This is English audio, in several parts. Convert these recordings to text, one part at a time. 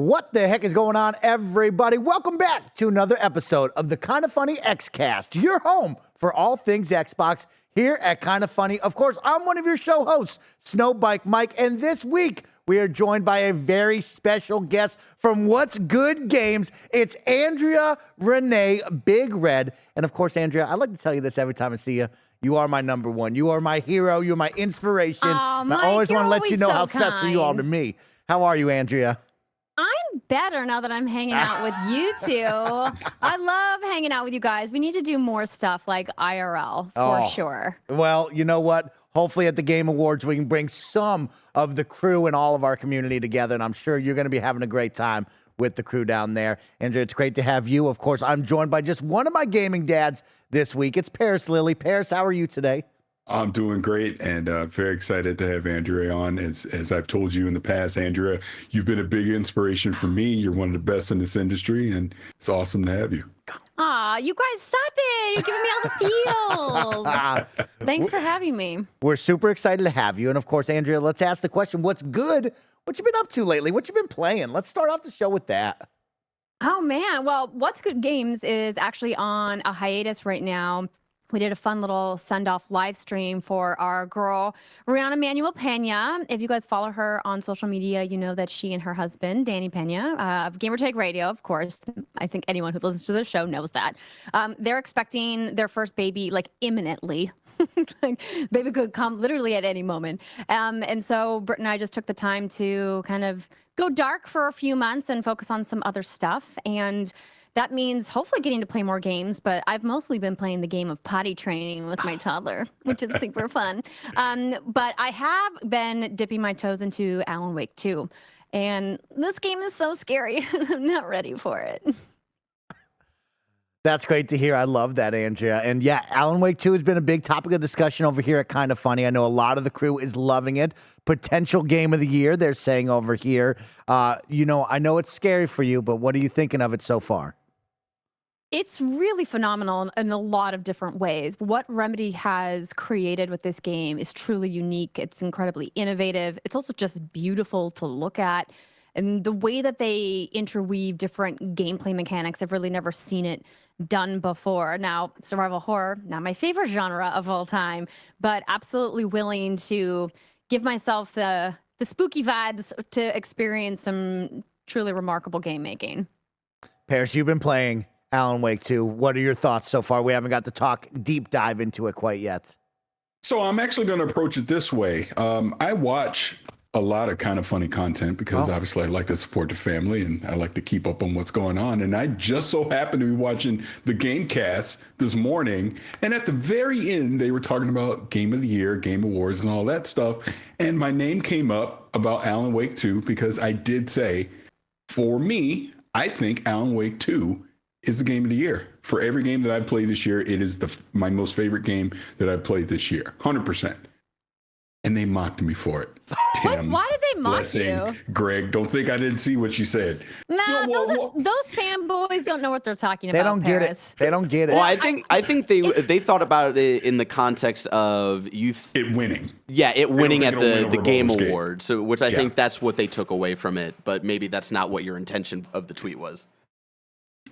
What the heck is going on, everybody? Welcome back to another episode of the KindaFunny Xcast, your home for all things Xbox here at KindaFunny. Of course, I'm one of your show hosts, Snowbike Mike, and this week we are joined by a very special guest from What's Good Games. It's Andrea Rene, Big Red. And of course, Andrea, I like to tell you this every time I see you. You are my number one. You are my hero. You're my inspiration. Oh, and Mike, I always want to let you know so how special you are to me. How are you, Andrea? I'm better now that I'm hanging out with you two. I love hanging out with you guys. We need to do more stuff like IRL for sure. Well, you know what? Hopefully at the Game Awards, we can bring some of the crew and all of our community together, and I'm sure you're going to be having a great time with the crew down there. Andrea, it's great to have you. Of course, I'm joined by just one of my gaming dads this week. It's Parris Lilly. Parris, how are you today? I'm doing great and very excited to have Andrea on. As I've told you in the past, Andrea, you've been a big inspiration for me. You're one of the best in this industry, and it's awesome to have you. Aw, you guys, stop it. You're giving me all the feels. Thanks for having me. We're super excited to have you. And of course, Andrea, let's ask the question, what's good? What you been up to lately? What you been playing? Let's start off the show with that. Oh, man. Well, What's Good Games is actually on a hiatus right now. We did a fun little send-off live stream for our girl, Rihanna Manuel Pena. If you guys follow her on social media, you know that she and her husband, Danny Pena, of Gamertag Radio, of course. I think anyone who listens to the show knows that. They're expecting their first baby, like, imminently. Like, baby could come literally at any moment. And so Britt and I just took the time to kind of go dark for a few months and focus on some other stuff. And that means hopefully getting to play more games, but I've mostly been playing the game of potty training with my toddler, which is super fun. But I have been dipping my toes into Alan Wake 2, and this game is so scary. I'm not ready for it. That's great to hear. I love that, Andrea. And yeah, Alan Wake 2 has been a big topic of discussion over here at KindaFunny. I know a lot of the crew is loving it. Potential game of the year, they're saying over here. You know, I know it's scary for you, but what are you thinking of it so far? It's really phenomenal in a lot of different ways. What Remedy has created with this game is truly unique. It's incredibly innovative. It's also just beautiful to look at. And the way that they interweave different gameplay mechanics, I've really never seen it done before. Now, survival horror, not my favorite genre of all time, but absolutely willing to give myself the spooky vibes to experience some truly remarkable game making. Parris, you've been playing Alan Wake 2. What are your thoughts so far? We haven't got to talk deep dive into it quite yet. So I'm actually going to approach it this way. I watch a lot of KindaFunny content because obviously I like to support the family and I like to keep up on what's going on. And I just so happened to be watching the Gamecast this morning. And at the very end, they were talking about Game of the Year, Game Awards, and all that stuff. And my name came up about Alan Wake 2 because I did say, for me, I think Alan Wake 2 is the game of the year. For every game that I've played this year, it is my most favorite game that I've played this year, 100%. And they mocked me for it. What? Why did they mock you? Greg, don't think I didn't see what you said. Nah, those fanboys don't know what they're talking about. They don't get it. They don't get it. Well, I think they thought about it in the context of it winning. Yeah, it winning at the Game Awards, so which I think that's what they took away from it. But maybe that's not what your intention of the tweet was.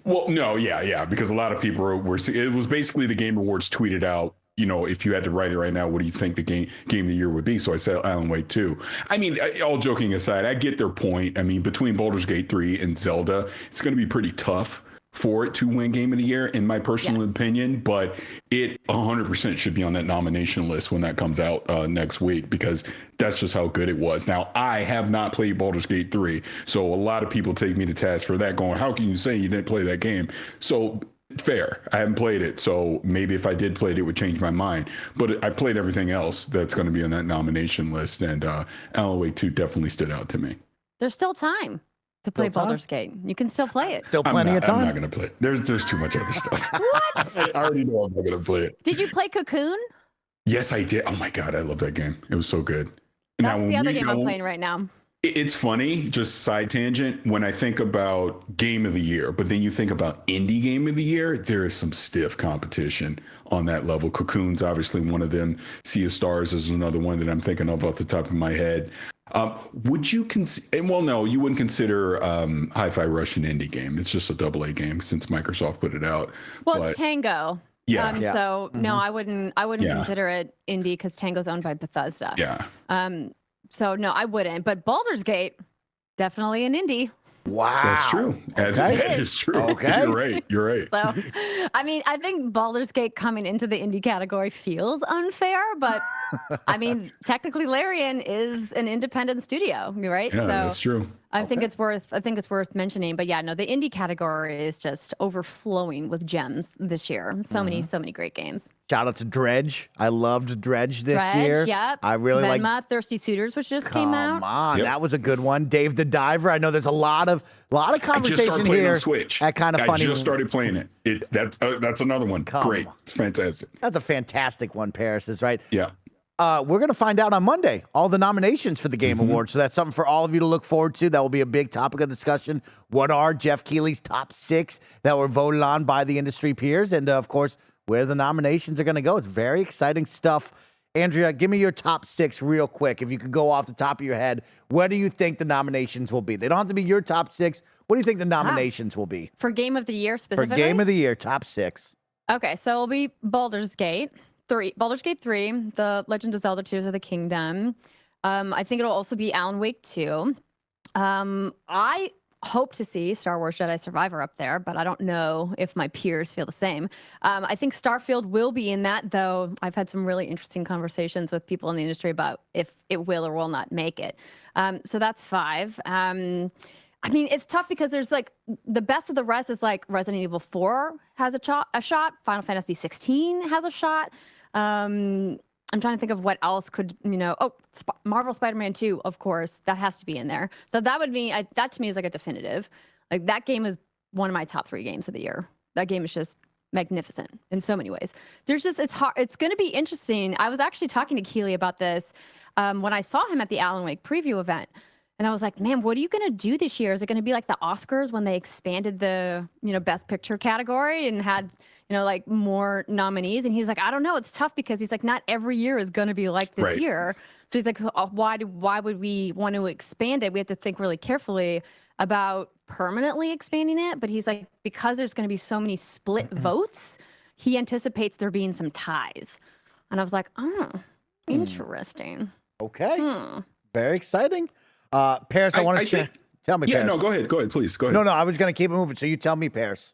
Well, no, yeah, because a lot of people were. It was basically the Game Awards tweeted out, you know, if you had to write it right now, what do you think the game of the year would be? So I said Alan Wake 2. I mean, all joking aside, I get their point. I mean, between Baldur's Gate 3 and Zelda, it's going to be pretty tough for it to win Game of the Year, in my personal opinion, but it 100% should be on that nomination list when that comes out next week, because that's just how good it was. Now, I have not played Baldur's Gate 3, so a lot of people take me to task for that, going, how can you say you didn't play that game? So fair, I haven't played it, so maybe if I did play it, it would change my mind. But I played everything else that's going to be on that nomination list, and Alan Wake 2 definitely stood out to me. There's still time to play Baldur's Gate. You can still play it. Still plenty of time. I'm not going to play it. There's too much other stuff. What? I already know I'm not going to play it. Did you play Cocoon? Yes, I did. Oh my God, I love that game. It was so good. That's the other game I'm playing right now. It's funny, just side tangent, when I think about Game of the Year, but then you think about Indie Game of the Year, there is some stiff competition on that level. Cocoon's obviously one of them. Sea of Stars is another one that I'm thinking of off the top of my head. Would you consider? Well, no, you wouldn't consider Hi-Fi Rush an indie game. It's just a AA game since Microsoft put it out. Well, it's Tango. Yeah. So no, I wouldn't consider it indie because Tango's owned by Bethesda. Yeah. So no, I wouldn't. But Baldur's Gate, definitely an indie. Wow. That's true. That is true. Okay. You're right. So, I mean, I think Baldur's Gate coming into the indie category feels unfair, but I mean, technically Larian is an independent studio, right? Yeah, so that's true. I think it's worth mentioning. But yeah, no, the indie category is just overflowing with gems this year. So many great games. Shout out to Dredge. I loved Dredge this year. Yep. I really like Venma, Thirsty Suitors, which just came out. Come on, Yep. that was a good one. Dave the Diver. I know there's a lot of I just conversation started playing here on Switch. at Kinda Funny. I just started playing it. That's another one. Great. It's fantastic. That's a fantastic one, Parris, is right. Yeah. We're going to find out on Monday all the nominations for the Game Awards. So that's something for all of you to look forward to. That will be a big topic of discussion. What are Jeff Keighley's top 6 that were voted on by the industry peers? And, of course, where the nominations are going to go. It's very exciting stuff. Andrea, give me your top 6 real quick. If you could go off the top of your head, what do you think the nominations will be? They don't have to be your top 6. What do you think the nominations will be? For Game of the Year specifically? For Game of the Year, top 6. Okay, so it'll be Baldur's Gate 3, The Legend of Zelda: Tears of the Kingdom. I think it'll also be Alan Wake 2. I hope to see Star Wars Jedi Survivor up there, but I don't know if my peers feel the same. I think Starfield will be in that, though I've had some really interesting conversations with people in the industry about if it will or will not make it. So that's 5. I mean, it's tough because there's like the best of the rest is like Resident Evil 4 has a shot. Final Fantasy 16 has a shot. I'm trying to think of what else could, Marvel Spider-Man 2, of course, that has to be in there. So that would be, that to me is like a definitive. Like that game is one of my top 3 games of the year. That game is just magnificent in so many ways. It's hard. It's going to be interesting. I was actually talking to Keighley about this when I saw him at the Alan Wake preview event. And I was like, man, what are you going to do this year? Is it going to be like the Oscars when they expanded the, Best Picture category and had, like more nominees? And he's like, I don't know. It's tough because he's like, not every year is going to be like this year. So he's like, why would we want to expand it? We have to think really carefully about permanently expanding it. But he's like, because there's going to be so many split votes, he anticipates there being some ties. And I was like, oh, interesting. Okay. Very exciting. Parris, I want to tell me. Yeah, Parris. no, go ahead, please. Go ahead. No, I was going to keep it moving. So you tell me, Parris.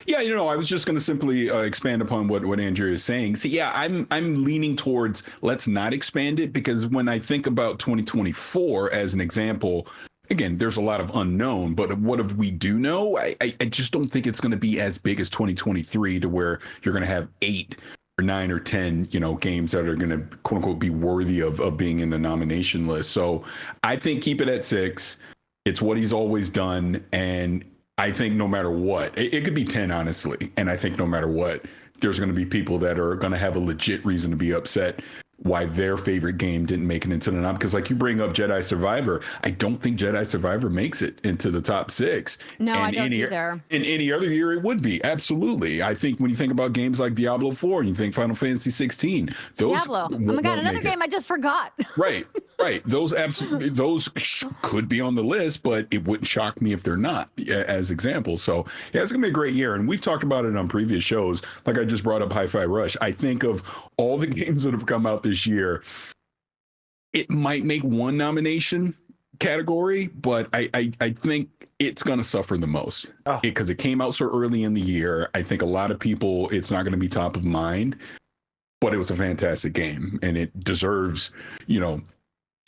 Yeah, I was just going to simply expand upon what Andrea is saying. See, yeah, I'm leaning towards let's not expand it because when I think about 2024 as an example, again, there's a lot of unknown, but what if we do know? I just don't think it's going to be as big as 2023 to where you're going to have 8 or 9 or 10, games that are going to quote unquote be worthy of being in the nomination list. So I think keep it at 6. It's what he's always done. And I think no matter what, it could be 10, honestly. And I think no matter what, there's going to be people that are going to have a legit reason to be upset why their favorite game didn't make it into the nom. Because like you bring up Jedi Survivor, I don't think Jedi Survivor makes it into the top 6. No, and I don't either. In any other year, it would be. Absolutely. I think when you think about games like Diablo 4, and you think Final Fantasy 16, those Diablo. Oh my God, another game I just forgot. Right. Those could be on the list, but it wouldn't shock me if they're not, as examples. So yeah, it's gonna be a great year, and we've talked about it on previous shows. Like I just brought up Hi-Fi Rush. I think of all the games that have come out this year, it might make one nomination category, but I think it's going to suffer the most because it came out so early in the year. I think a lot of people, it's not going to be top of mind, but it was a fantastic game and it deserves,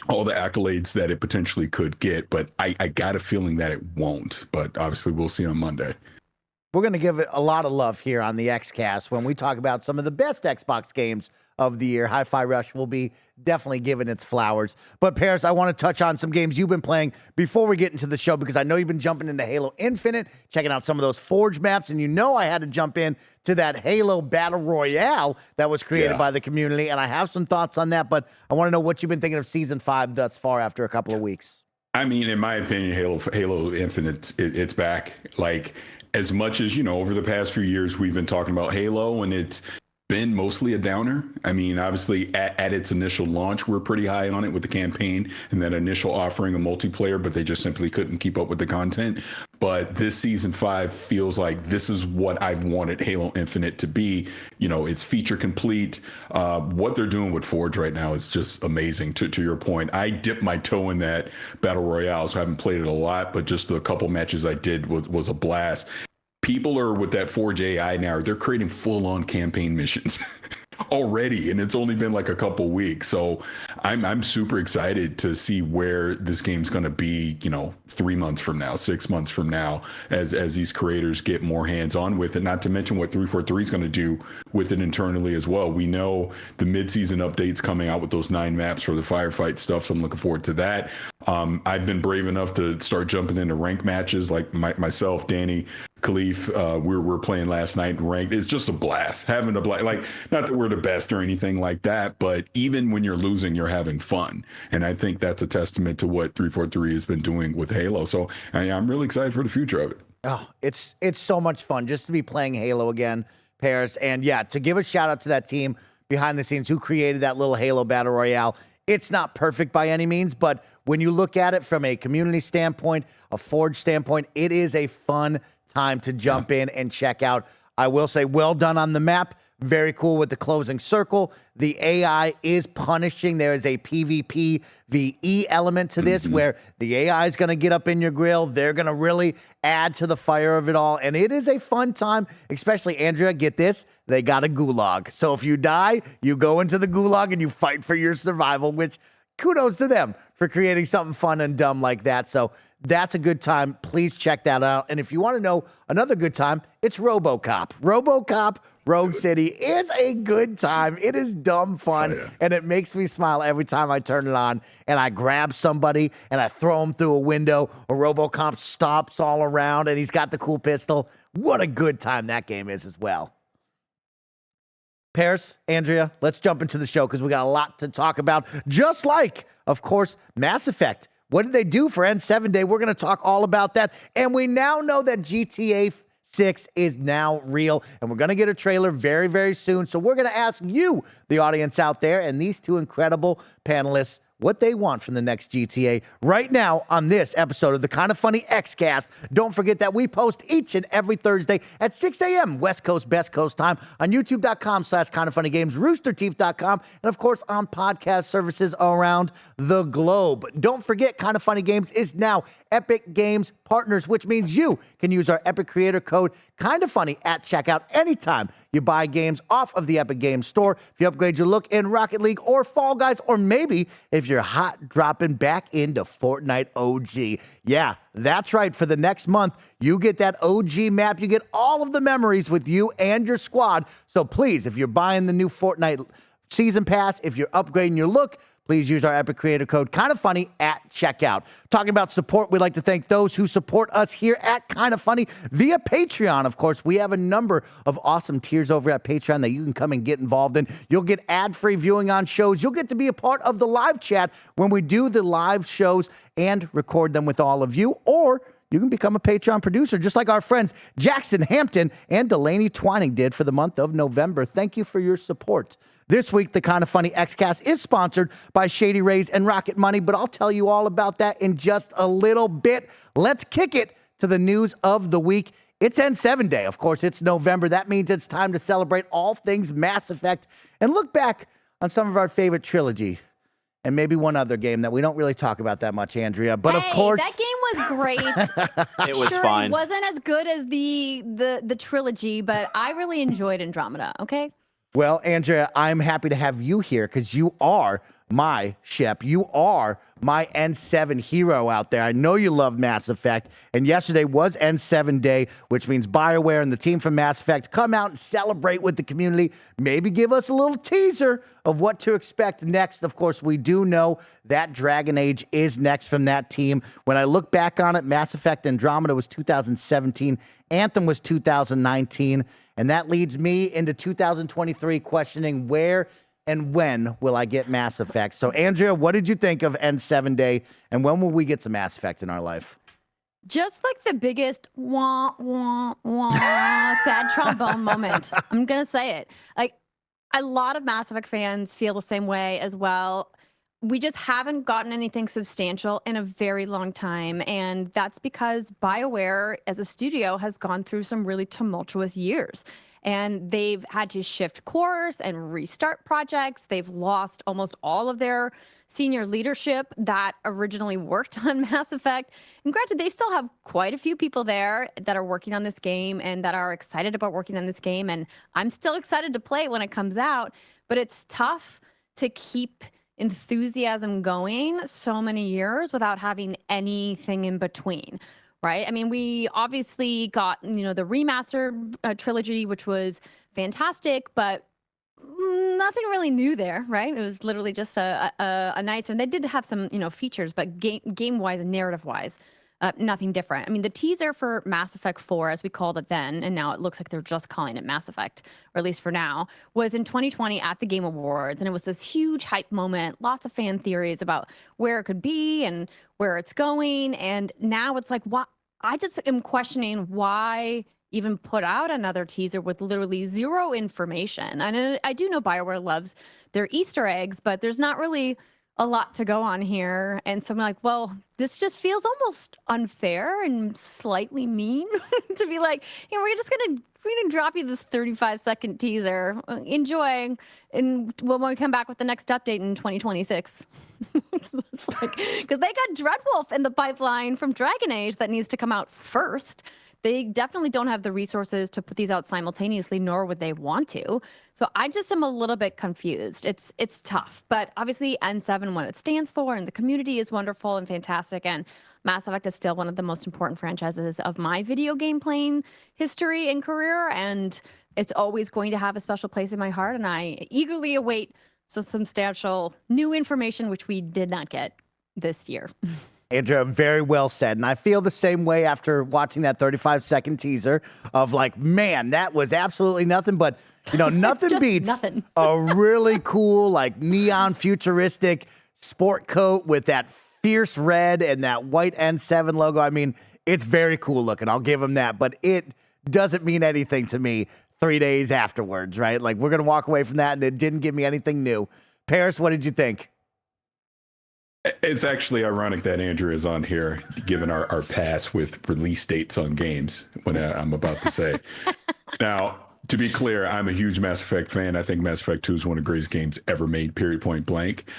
all the accolades that it potentially could get. But I got a feeling that it won't, but obviously we'll see on Monday. We're going to give it a lot of love here on the Xcast when we talk about some of the best Xbox games of the year. Hi-Fi Rush will be definitely given its flowers. But Parris, I want to touch on some games you've been playing before we get into the show because I know you've been jumping into Halo Infinite, checking out some of those Forge maps, and I had to jump in to that Halo Battle Royale that was created by the community, and I have some thoughts on that, but I want to know what you've been thinking of Season 5 thus far after a couple of weeks. I mean, in my opinion, Halo Infinite, it's back. Like, as much as, over the past few years, we've been talking about Halo and it's been mostly a downer. I mean, obviously at its initial launch, we're pretty high on it with the campaign and that initial offering of multiplayer, but they just simply couldn't keep up with the content. But this season 5 feels like this is what I've wanted Halo Infinite to be. It's feature complete. What they're doing with Forge right now is just amazing. To your point, I dipped my toe in that Battle Royale, so I haven't played it a lot, but just the couple matches I did was a blast. People are with that Forge AI now, they're creating full-on campaign missions already, and it's only been like a couple weeks. So I'm super excited to see where this game's going to be, 3 months from now, 6 months from now, as these creators get more hands-on with it. Not to mention what 343 is going to do with it internally as well. We know the mid-season updates coming out with those 9 maps for the firefight stuff, so I'm looking forward to that. I've been brave enough to start jumping into ranked matches, like myself, Danny, Khalif, we're playing last night in ranked. It's just a blast, having a blast. Like, not that we're the best or anything like that, but even when you're losing, you're having fun. And I think that's a testament to what 343 has been doing with Halo. So I'm really excited for the future of it. Oh, it's so much fun just to be playing Halo again, Parris. And yeah, to give a shout out to that team behind the scenes who created that little Halo Battle Royale. It's not perfect by any means, but when you look at it from a community standpoint, a Forge standpoint, it is a fun time to jump in and check out. I will say, well done on the map. Very cool with the closing circle. The AI is punishing. There is a PvP VE element to this where the AI is going to get up in your grill. They're going to really add to the fire of it all. And it is a fun time, especially, Andrea, get this, they got a gulag. So if you die, you go into the gulag and you fight for your survival, which kudos to them for creating something fun and dumb like that. So that's a good time. Please check that out. And if you want to know another good time, it's RoboCop. RoboCop Rogue City is a good time. It is dumb fun, and it makes me smile every time I turn it on and I grab somebody and I throw him through a window. A RoboCop stops all around, and he's got the cool pistol. What a good time that game is as well. Parris, Andrea, let's jump into the show because we got a lot to talk about. Just like, of course, Mass Effect. What did they do for N7 Day? We're going to talk all about that. And we now know that GTA 6 is now real. And we're going to get a trailer very, very soon. So we're going to ask you, the audience out there, and these two incredible panelists, what they want from the next GTA right now on this episode of the Kinda Funny Xcast. Don't forget that we post each and every Thursday at 6 a.m. West Coast, Best Coast time on youtube.com/KindaFunnyGames, roosterteeth.com, and of course on podcast services around the globe. Don't forget, Kinda Funny Games is now Epic Games Partners, which means you can use our Epic Creator Code KindaFunny at checkout anytime you buy games off of the Epic Games Store. If you upgrade your look in Rocket League or Fall Guys, or maybe if you're hot dropping back into Fortnite OG. Yeah, that's right. For the next month, you get that OG map. You get all of the memories with you and your squad. So please, if you're buying the new Fortnite Season Pass, if you're upgrading your look, please use our Epic Creator Code KindaFunny at checkout. Talking about support, we'd like to thank those who support us here at Kinda Funny via Patreon. Of course, we have a number of awesome tiers over at Patreon that you can come and get involved in. You'll get ad-free viewing on shows. You'll get to be a part of the live chat when we do the live shows and record them with all of you. Or you can become a Patreon producer, just like our friends Jackson Hampton and Delaney Twining did for the month of November. Thank you for your support. This week, the Kinda Funny Xcast is sponsored by Shady Rays and Rocket Money, but I'll tell you all about that in just a little bit. Let's kick it to the news of the week. It's N7 Day. Of course, it's November. That means it's time to celebrate all things Mass Effect and look back on some of our favorite trilogy and maybe one other game that we don't really talk about that much, Andrea. But of course, that game was great. It was fine. It wasn't as good as the trilogy, but I really enjoyed Andromeda. Okay. Well, Andrea, I'm happy to have you here because you are my Shep. You are my N7 hero out there. I know you love Mass Effect, and yesterday was N7 Day, which means BioWare and the team from Mass Effect come out and celebrate with the community, maybe give us a little teaser of what to expect next. Of course, we do know that Dragon Age is next from that team. When I look back on it, Mass Effect Andromeda was 2017, Anthem was 2019, and that leads me into 2023 questioning where and when will I get Mass Effect? So, Andrea, what did you think of N7 Day, and when will we get some Mass Effect in our life? Just like the biggest wah, wah, wah, sad trombone moment. I'm going to say it. Like, A lot of Mass Effect fans feel the same way as well. We just haven't gotten anything substantial in a very long time. And that's because BioWare as a studio has gone through some really tumultuous years. And they've had to shift course and restart projects. They've lost almost all of their senior leadership that originally worked on Mass Effect. And granted, they still have quite a few people there that are working on this game and that are excited about working on this game. And I'm still excited to play it when it comes out. But it's tough to keep enthusiasm going so many years without having anything in between, right? I mean, we obviously got, the remastered trilogy, which was fantastic, but nothing really new there, right? It was literally just a nice one. They did have some, features, but game-wise and narrative-wise, nothing different. I mean, the teaser for Mass Effect 4, as we called it then, and now it looks like they're just calling it Mass Effect, or at least for now, was in 2020 at the Game Awards. And it was this huge hype moment, lots of fan theories about where it could be and where it's going. And now it's like, what? I just am questioning why even put out another teaser with literally zero information. And I do know BioWare loves their Easter eggs, but there's not really a lot to go on here. And so I'm like, well, this just feels almost unfair and slightly mean to be like, we're gonna drop you this 35-second teaser. Enjoy. And when we come back with the next update in 2026. It's like, because they got Dreadwolf in the pipeline from Dragon Age that needs to come out first. They definitely don't have the resources to put these out simultaneously, nor would they want to. So I just am a little bit confused. It's tough, but obviously N7, what it stands for, and the community is wonderful and fantastic. And Mass Effect is still one of the most important franchises of my video game playing history and career. And it's always going to have a special place in my heart. And I eagerly await some substantial new information, which we did not get this year. Andrea, very well said. And I feel the same way after watching that 35-second teaser of like, man, that was absolutely nothing. But, nothing beats nothing. A really cool, like neon futuristic sport coat with that fierce red and that white N7 logo. I mean, it's very cool looking. I'll give them that. But it doesn't mean anything to me 3 days afterwards, right? Like, we're going to walk away from that and it didn't give me anything new. Parris, what did you think? It's actually ironic that Andrea is on here, given our past with release dates on games, when I'm about to say. Now, to be clear, I'm a huge Mass Effect fan. I think Mass Effect 2 is one of the greatest games ever made, period, point blank.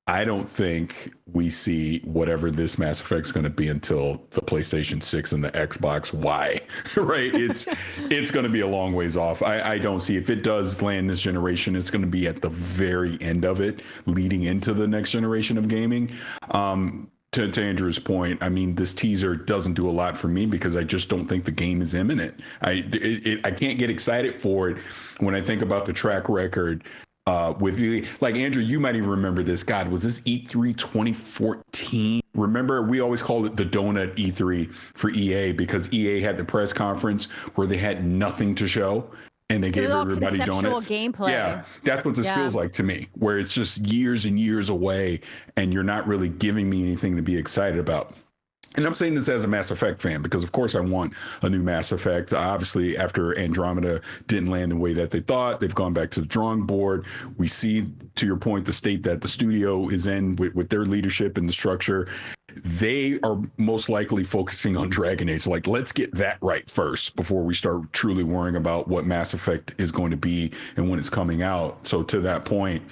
I don't think we see whatever this Mass Effect is going to be until the PlayStation 6 and the Xbox Y, right? It's going to be a long ways off. I don't see, if it does land this generation, it's going to be at the very end of it, leading into the next generation of gaming. To Andrew's point, I mean, this teaser doesn't do a lot for me because I just don't think the game is imminent. I can't get excited for it when I think about the track record. Like Andrew, you might even remember this. God, was this E3 2014? Remember, we always called it the donut E3 for EA because EA had the press conference where they had nothing to show and they gave everybody donuts. Gameplay. Yeah, that's what this feels like to me, where it's just years and years away and you're not really giving me anything to be excited about. And I'm saying this as a Mass Effect fan because, of course, I want a new Mass Effect. Obviously, after Andromeda didn't land the way that they thought, they've gone back to the drawing board. We see, to your point, the state that the studio is in with their leadership and the structure. They are most likely focusing on Dragon Age. Like, let's get that right first before we start truly worrying about what Mass Effect is going to be and when it's coming out. So to that point,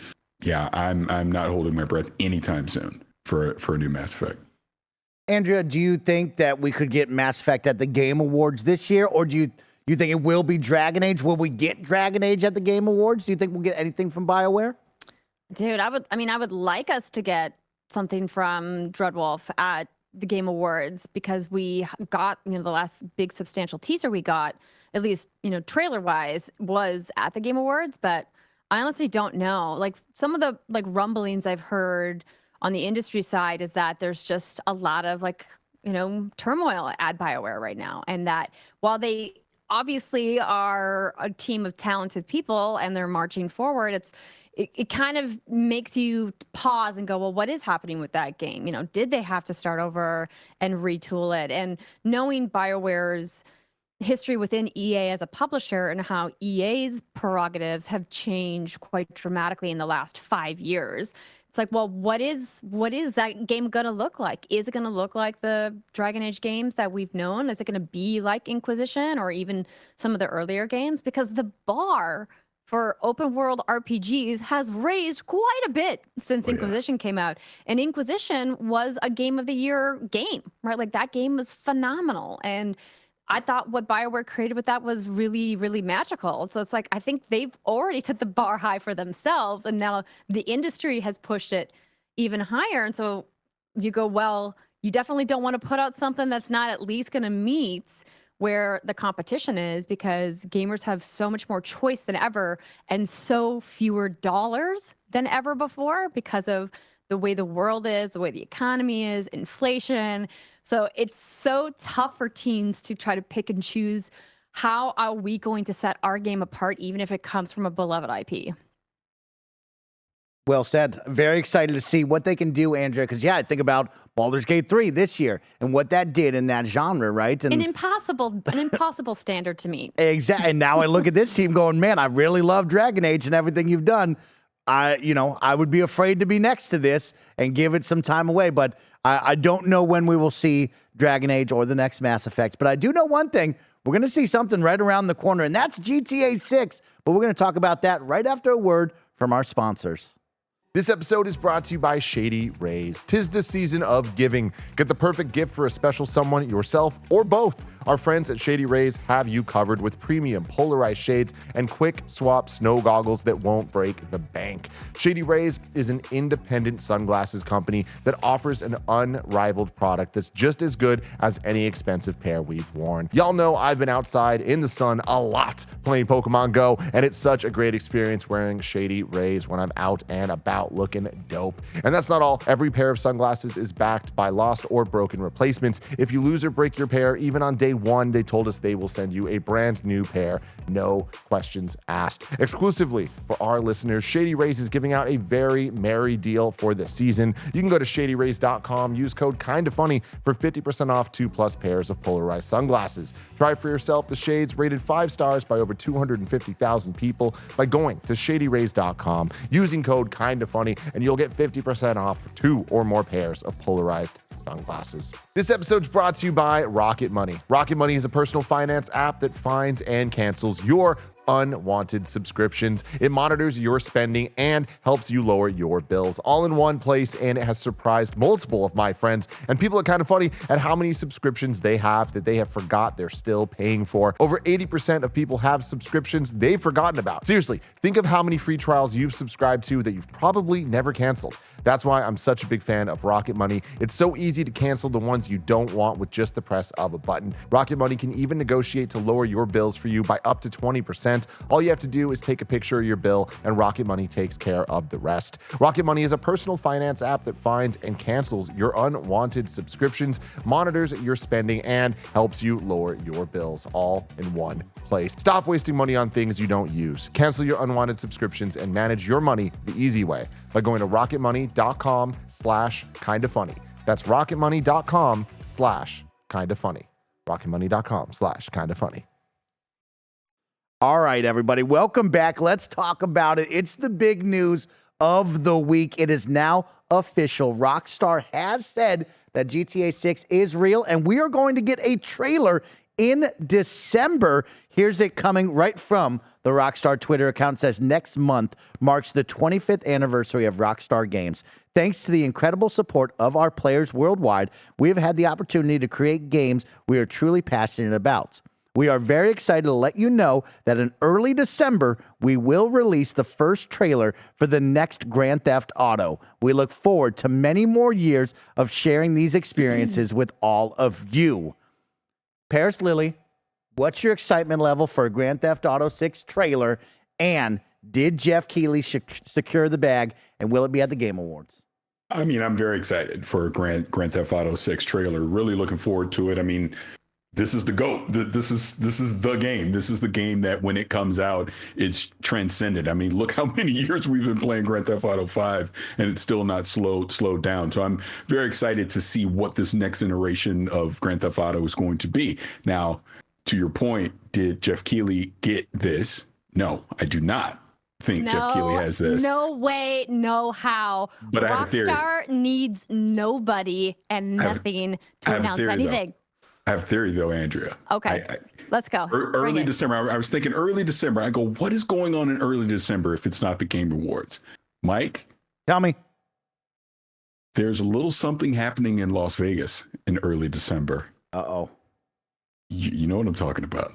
yeah, I'm not holding my breath anytime soon for a new Mass Effect. Andrea, do you think that we could get Mass Effect at the Game Awards this year, or do you think it will be Dragon Age? Will we get Dragon Age at the Game Awards? Do you think we'll get anything from BioWare? Dude, I would like us to get something from Dreadwolf at the Game Awards because we got, the last big substantial teaser we got, at least, trailer-wise, was at the Game Awards, but I honestly don't know. Like, some of the, rumblings I've heard on the industry side is that there's just a lot of turmoil at BioWare right now. And that while they obviously are a team of talented people and they're marching forward, it kind of makes you pause and go, well, what is happening with that game? Did they have to start over and retool it? And knowing BioWare's history within EA as a publisher and how EA's prerogatives have changed quite dramatically in the last 5 years. It's like, well, what is that game going to look like? Is it going to look like the Dragon Age games that we've known? Is it going to be like Inquisition or even some of the earlier games? Because the bar for open world RPGs has raised quite a bit since Inquisition came out. And Inquisition was a Game of the Year game, right? Like that game was phenomenal. And I thought what BioWare created with that was really, really magical. So it's like, I think they've already set the bar high for themselves. And now the industry has pushed it even higher. And so you go, well, you definitely don't want to put out something that's not at least going to meet where the competition is, because gamers have so much more choice than ever and so fewer dollars than ever before because of the way the world is, the way the economy is, inflation. So it's so tough for teams to try to pick and choose how are we going to set our game apart, even if it comes from a beloved IP. Well said. Very excited to see what they can do, Andrea, because, I think about Baldur's Gate 3 this year and what that did in that genre, right? And an impossible standard to meet. Exactly. And now I look at this team going, man, I really love Dragon Age and everything you've done. I would be afraid to be next to this and give it some time away, but I don't know when we will see Dragon Age or the next Mass Effect. But I do know one thing. We're going to see something right around the corner, and that's GTA 6. But we're going to talk about that right after a word from our sponsors. This episode is brought to you by Shady Rays. 'Tis the season of giving. Get the perfect gift for a special someone, yourself, or both. Our friends at Shady Rays have you covered with premium polarized shades and quick swap snow goggles that won't break the bank. Shady Rays is an independent sunglasses company that offers an unrivaled product that's just as good as any expensive pair we've worn. Y'all know I've been outside in the sun a lot playing Pokemon Go, and it's such a great experience wearing Shady Rays when I'm out and about looking dope. And that's not all. Every pair of sunglasses is backed by lost or broken replacements. If you lose or break your pair, even on day one, they told us they will send you a brand new pair, no questions asked. Exclusively for our listeners, Shady Rays is giving out a very merry deal for the season. You can go to shadyrays.com, use code KindaFunny for 50% off 2+ pairs of polarized sunglasses. Try for yourself the shades rated 5 stars by over 250,000 people by going to shadyrays.com, using code KindaFunny, and you'll get 50% off for 2 or more pairs of polarized sunglasses. This episode's brought to you by Rocket Money. Rocket Money is a personal finance app that finds and cancels your unwanted subscriptions. It monitors your spending and helps you lower your bills all in one place, and it has surprised multiple of my friends and people are kind of funny at how many subscriptions they have that they have forgot they're still paying for. Over 80% of people have subscriptions they've forgotten about. Seriously, think of how many free trials you've subscribed to that you've probably never canceled. That's why I'm such a big fan of Rocket Money. It's so easy to cancel the ones you don't want with just the press of a button. Rocket Money can even negotiate to lower your bills for you by up to 20%. All you have to do is take a picture of your bill, and Rocket Money takes care of the rest. Rocket Money is a personal finance app that finds and cancels your unwanted subscriptions, monitors your spending, and helps you lower your bills all in one place. Stop wasting money on things you don't use. Cancel your unwanted subscriptions and manage your money the easy way by going to rocketmoney.com/kindafunny. That's rocketmoney.com/kindafunny. rocketmoney.com/kindafunny. All right, everybody, welcome back. Let's talk about it. It's the big news of the week. It is now official. Rockstar has said that GTA 6 is real, and we are going to get a trailer in December. Here's it coming right from the Rockstar Twitter account. It says next month marks the 25th anniversary of Rockstar Games. Thanks to the incredible support of our players worldwide, we have had the opportunity to create games we are truly passionate about. We are very excited to let you know that in early December, we will release the first trailer for the next Grand Theft Auto. We look forward to many more years of sharing these experiences with all of you. Parris, Lily, what's your excitement level for a Grand Theft Auto 6 trailer? And did Jeff Keighley secure the bag, and will it be at the Game Awards? I mean, I'm very excited for a Grand Theft Auto 6 trailer. Really looking forward to it. I mean, this is the GOAT. This is the game. This is the game that when it comes out, it's transcended. I mean, look how many years we've been playing Grand Theft Auto 5, and it's still not slowed down. So I'm very excited to see what this next iteration of Grand Theft Auto is going to be. Now, to your point, did Jeff Keighley get this? No, I do not think Jeff Keighley has this. No way, no how. But I have a theory. Rockstar needs nobody and nothing to announce anything. I have a theory, though, Andrea. Okay, let's go. Early December. I was thinking early December. I go, what is going on in early December if it's not the Game Awards? Mike? Tell me. There's a little something happening in Las Vegas in early December. Uh-oh. You know what I'm talking about.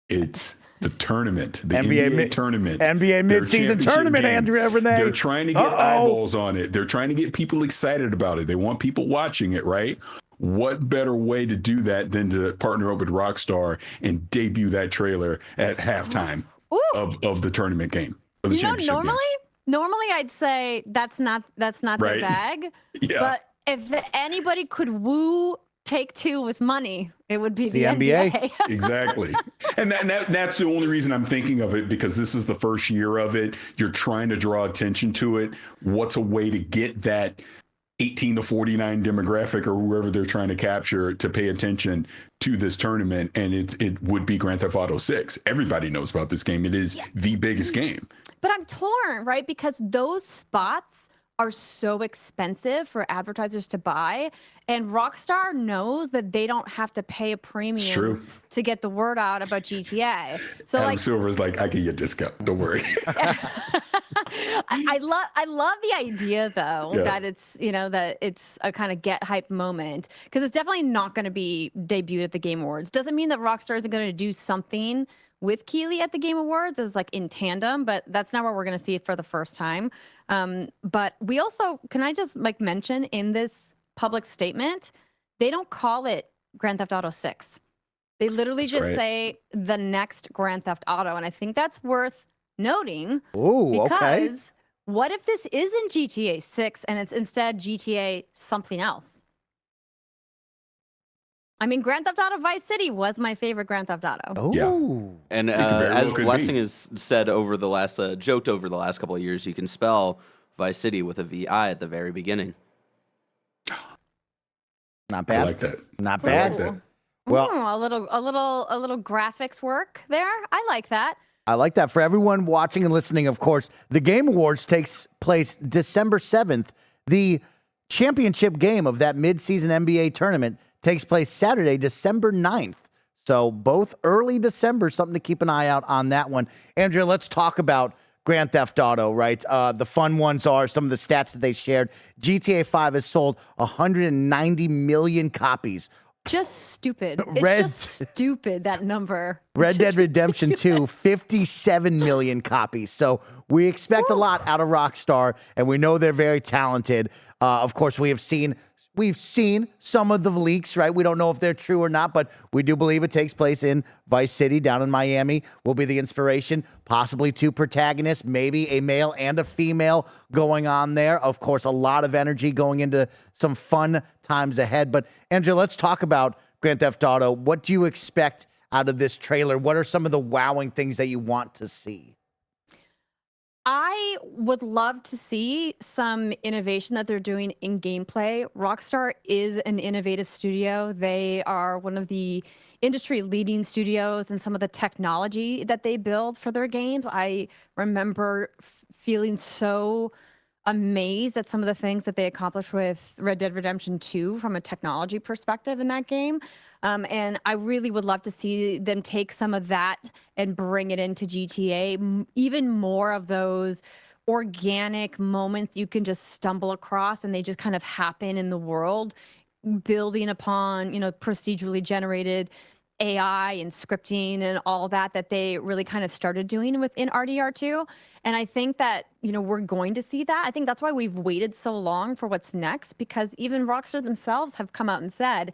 It's the tournament, the NBA tournament. NBA midseason tournament, game. Andrea Rene. They're trying to get eyeballs on it. They're trying to get people excited about it. They want people watching it, right? What better way to do that than to partner up with Rockstar and debut that trailer at halftime of the tournament game? Or the championship game. Normally I'd say that's not their bag. Yeah. But if anybody could woo Take-Two with money, it would be the NBA. Exactly. And that's the only reason I'm thinking of it, because this is the first year of it. You're trying to draw attention to it. What's a way to get that 18 to 49 demographic or whoever they're trying to capture to pay attention to this tournament? And it would be Grand Theft Auto 6. Everybody knows about this game. It is the biggest game. But I'm torn, right? Because those spots are so expensive for advertisers to buy, and Rockstar knows that they don't have to pay a premium to get the word out about GTA. So Adam Silver's like, I get you a discount. Don't worry. I love the idea though that it's a kind of get hype moment, because it's definitely not going to be debuted at the Game Awards. Doesn't mean that Rockstar isn't going to do something with Keighley at the Game Awards as like in tandem, but that's not what we're going to see for the first time. But we also, can I just like mention in this public statement, they don't call it Grand Theft Auto 6. They literally say the next Grand Theft Auto. And I think that's worth noting. Because what if this isn't GTA 6 and it's instead GTA something else? I mean, Grand Theft Auto Vice City was my favorite Grand Theft Auto. Oh, yeah. And as Blessing has said joked over the last couple of years, you can spell Vice City with a VI at the very beginning. Not bad. I like that. Not bad. I like that. Well, a little graphics work there. I like that. I like that. For everyone watching and listening, of course, the Game Awards takes place December 7th. The championship game of that mid-season NBA tournament takes place Saturday, December 9th. So both early December, something to keep an eye out on that one. Andrea, let's talk about Grand Theft Auto, right? The fun ones are some of the stats that they shared. GTA 5 has sold 190 million copies. Just stupid. It's just stupid, that number. Red Dead Redemption 2, 57 million copies. So we expect a lot out of Rockstar, and we know they're very talented. Of course, we've seen some of the leaks, right? We don't know if they're true or not, but we do believe it takes place in Vice City down in Miami. Will be the inspiration, possibly two protagonists, maybe a male and a female going on there. Of course, a lot of energy going into some fun times ahead. But Andrea, let's talk about Grand Theft Auto. What do you expect out of this trailer? What are some of the wowing things that you want to see? I would love to see some innovation that they're doing in gameplay. Rockstar is an innovative studio. They are one of the industry leading studios, and some of the technology that they build for their games. I remember feeling so amazed at some of the things that they accomplished with Red Dead Redemption 2 from a technology perspective in that game. And I really would love to see them take some of that and bring it into GTA, even more of those organic moments you can just stumble across and they just kind of happen in the world, building upon, procedurally generated AI and scripting and all that they really kind of started doing within RDR2. And I think that, we're going to see that. I think that's why we've waited so long for what's next, because even Rockstar themselves have come out and said,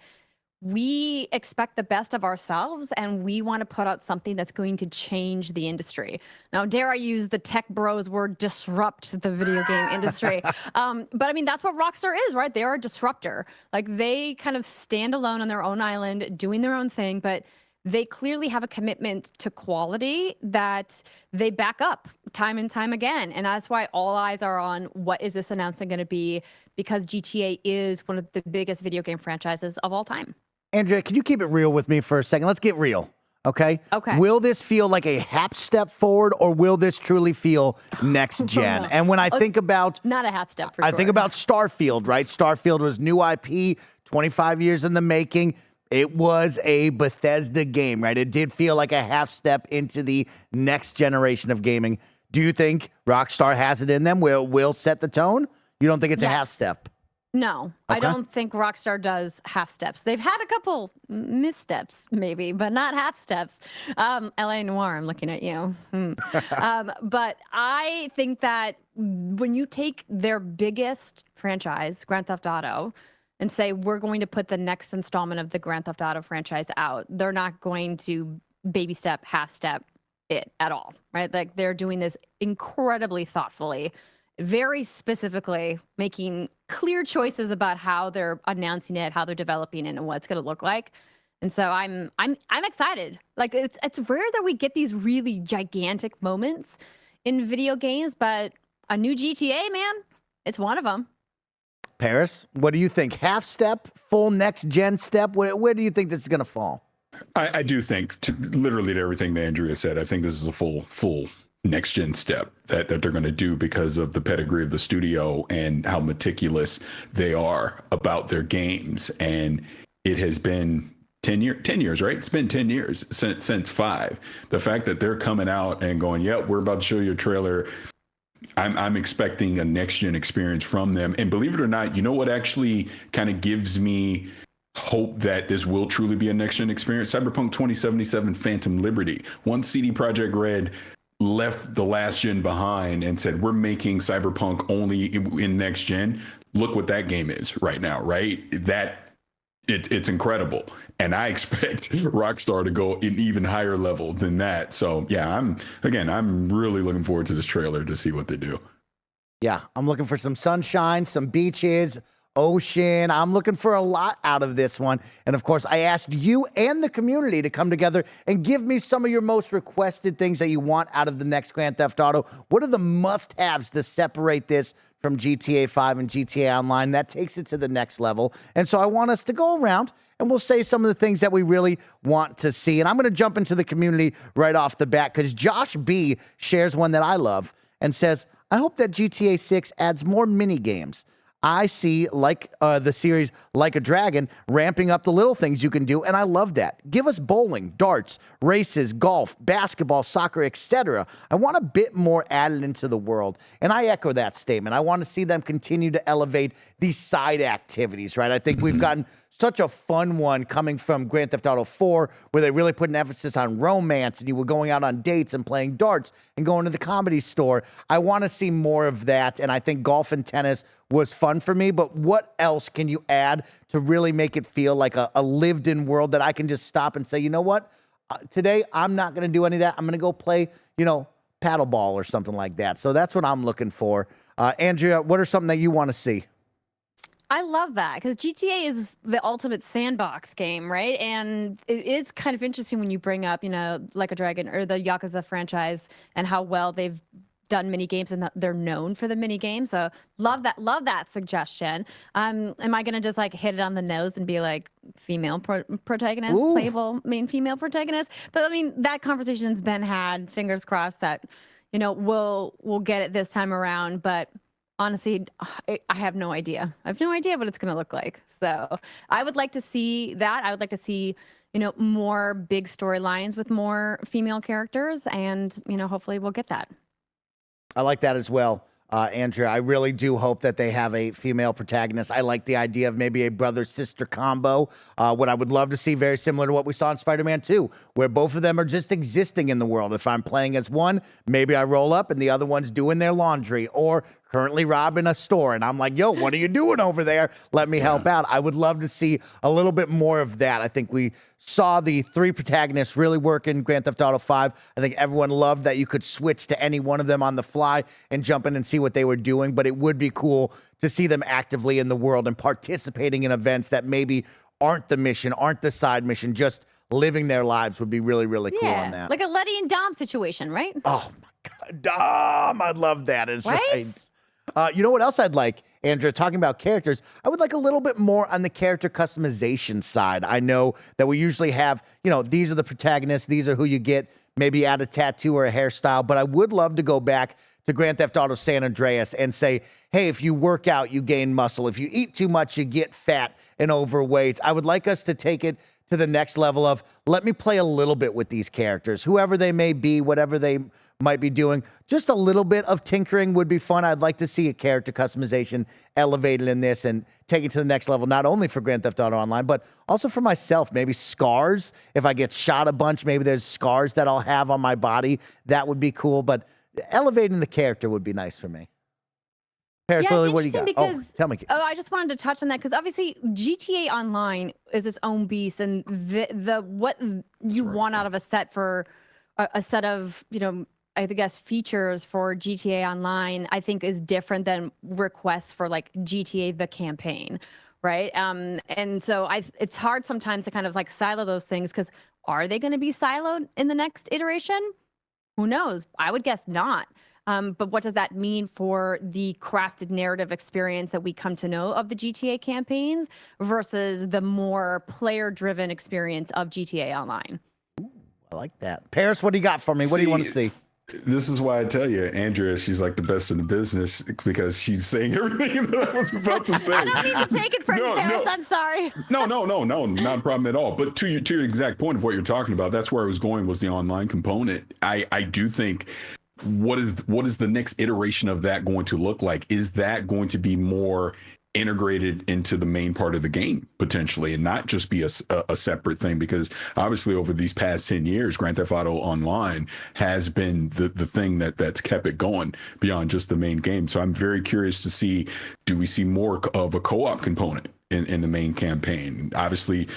we expect the best of ourselves and we want to put out something that's going to change the industry. Now, dare I use the tech bros word, disrupt the video game industry. But I mean, that's what Rockstar is, right? They are a disruptor. Like, they kind of stand alone on their own island doing their own thing, but they clearly have a commitment to quality that they back up time and time again. And that's why all eyes are on what is this announcement going to be, because GTA is one of the biggest video game franchises of all time. Andrea, can you keep it real with me for a second? Let's get real. Okay. Okay. Will this feel like a half step forward, or will this truly feel next gen? No. And when I think about, Not a half step for I sure. think about Starfield, right? Starfield was new IP, 25 years in the making. It was a Bethesda game, right? It did feel like a half step into the next generation of gaming. Do you think Rockstar has it in them? Will set the tone? You don't think it's a half Yes. step? No, I Okay. don't think Rockstar does half steps. They've had a couple missteps, maybe, but not half steps. LA Noire, I'm looking at you. But I think that when you take their biggest franchise, Grand Theft Auto, and say, we're going to put the next installment of the Grand Theft Auto franchise out, they're not going to baby step, half step it at all, right? Like they're doing this incredibly thoughtfully, very specifically making clear choices about how they're announcing it, how they're developing it, and what it's going to look like. And so I'm excited. Like it's rare that we get these really gigantic moments in video games, but a new GTA, man, it's one of them. Parris, what do you think? Half step, full next gen step? Where do you think this is going to fall? I do think, literally to everything that Andrea said, I think this is a full next gen step that they're going to do because of the pedigree of the studio and how meticulous they are about their games. And it has been 10 years, right? It's been 10 years since 5. The fact that they're coming out and going, yep, we're about to show you a trailer. I'm expecting a next gen experience from them. And believe it or not, you know what actually kind of gives me hope that this will truly be a next gen experience? Cyberpunk 2077 Phantom Liberty. Once CD Projekt Red left the last gen behind and said, we're making Cyberpunk only in next gen. Look what that game is right now, right? It's incredible. And I expect Rockstar to go an even higher level than that. So yeah, I'm really looking forward to this trailer to see what they do. Yeah, I'm looking for some sunshine, some beaches, ocean. I'm looking for a lot out of this one. And of course, I asked you and the community to come together and give me some of your most requested things that you want out of the next Grand Theft Auto. What are the must-haves to separate this from GTA 5 and GTA Online? That takes it to the next level. And so I want us to go around and we'll say some of the things that we really want to see. And I'm going to jump into the community right off the bat because Josh B shares one that I love and says, I hope that GTA 6 adds more mini games. I see, like the series Like a Dragon, ramping up the little things you can do, and I love that. Give us bowling, darts, races, golf, basketball, soccer, etc. I want a bit more added into the world, and I echo that statement. I want to see them continue to elevate these side activities, right? I think we've gotten such a fun one coming from Grand Theft Auto 4, where they really put an emphasis on romance, and you were going out on dates and playing darts and going to the comedy store. I want to see more of that, and I think golf and tennis was fun for me, but what else can you add to really make it feel like a lived-in world that I can just stop and say, you know what? Today, I'm not going to do any of that. I'm going to go play, paddleball or something like that. So that's what I'm looking for. Andrea, what are something that you want to see? I love that because GTA is the ultimate sandbox game, right? And it is kind of interesting when you bring up, Like a Dragon or the Yakuza franchise and how well they've done mini games and they're known for the mini games. So love that suggestion. Am I gonna just like hit it on the nose and be like female protagonist, Ooh. playable main female protagonist? But I mean that conversation's been had. Fingers crossed that we'll get it this time around, but. Honestly, I have no idea. I have no idea what it's going to look like. So I would like to see that. I would like to see, more big storylines with more female characters. And, hopefully we'll get that. I like that as well, Andrea. I really do hope that they have a female protagonist. I like the idea of maybe a brother-sister combo. What I would love to see, very similar to what we saw in Spider-Man 2, where both of them are just existing in the world. If I'm playing as one, maybe I roll up and the other one's doing their laundry or currently robbing a store. And I'm like, yo, what are you doing over there? Let me help out. I would love to see a little bit more of that. I think we saw the 3 protagonists really work in Grand Theft Auto 5. I think everyone loved that you could switch to any one of them on the fly and jump in and see what they were doing. But it would be cool to see them actively in the world and participating in events that maybe aren't the mission, aren't the side mission, just living their lives would be really, really cool on that. Like a Letty and Dom situation, right? Oh, my God. Dom, I'd love that. Is right. You know what else I'd like, Andrea, talking about characters, I would like a little bit more on the character customization side. I know that we usually have, these are the protagonists, these are who you get, maybe add a tattoo or a hairstyle, but I would love to go back to Grand Theft Auto San Andreas and say, hey, if you work out, you gain muscle. If you eat too much, you get fat and overweight. I would like us to take it to the next level of, let me play a little bit with these characters, whoever they may be, whatever they might be doing. Just a little bit of tinkering would be fun. I'd like to see a character customization elevated in this and take it to the next level, not only for Grand Theft Auto Online, but also for myself. Maybe scars. If I get shot a bunch, maybe there's scars that I'll have on my body. That would be cool. But elevating the character would be nice for me. Parris, Lily, what do you got? Tell me. Oh, I just wanted to touch on that because obviously GTA Online is its own beast, and the what you want out of a set for a set of I guess features for GTA Online, I think is different than requests for like GTA the campaign, right? And so it's hard sometimes to kind of like silo those things because are they going to be siloed in the next iteration? Who knows? I would guess not. But what does that mean for the crafted narrative experience that we come to know of the GTA campaigns versus the more player-driven experience of GTA Online? Ooh, I like that. Parris, what do you got for me? What do you want to see? This is why I tell you, Andrea, she's like the best in the business because she's saying everything that I was about to say. I don't need to take it from you, Parris. I'm sorry. No, not a problem at all. But to your exact point of what you're talking about, that's where I was going was the online component. I do think what is the next iteration of that going to look like? Is that going to be more integrated into the main part of the game potentially and not just be a separate thing? Because obviously over these past 10 years, Grand Theft Auto Online has been the thing that's kept it going beyond just the main game. So I'm very curious to see, do we see more of a co-op component in the main campaign? Obviously,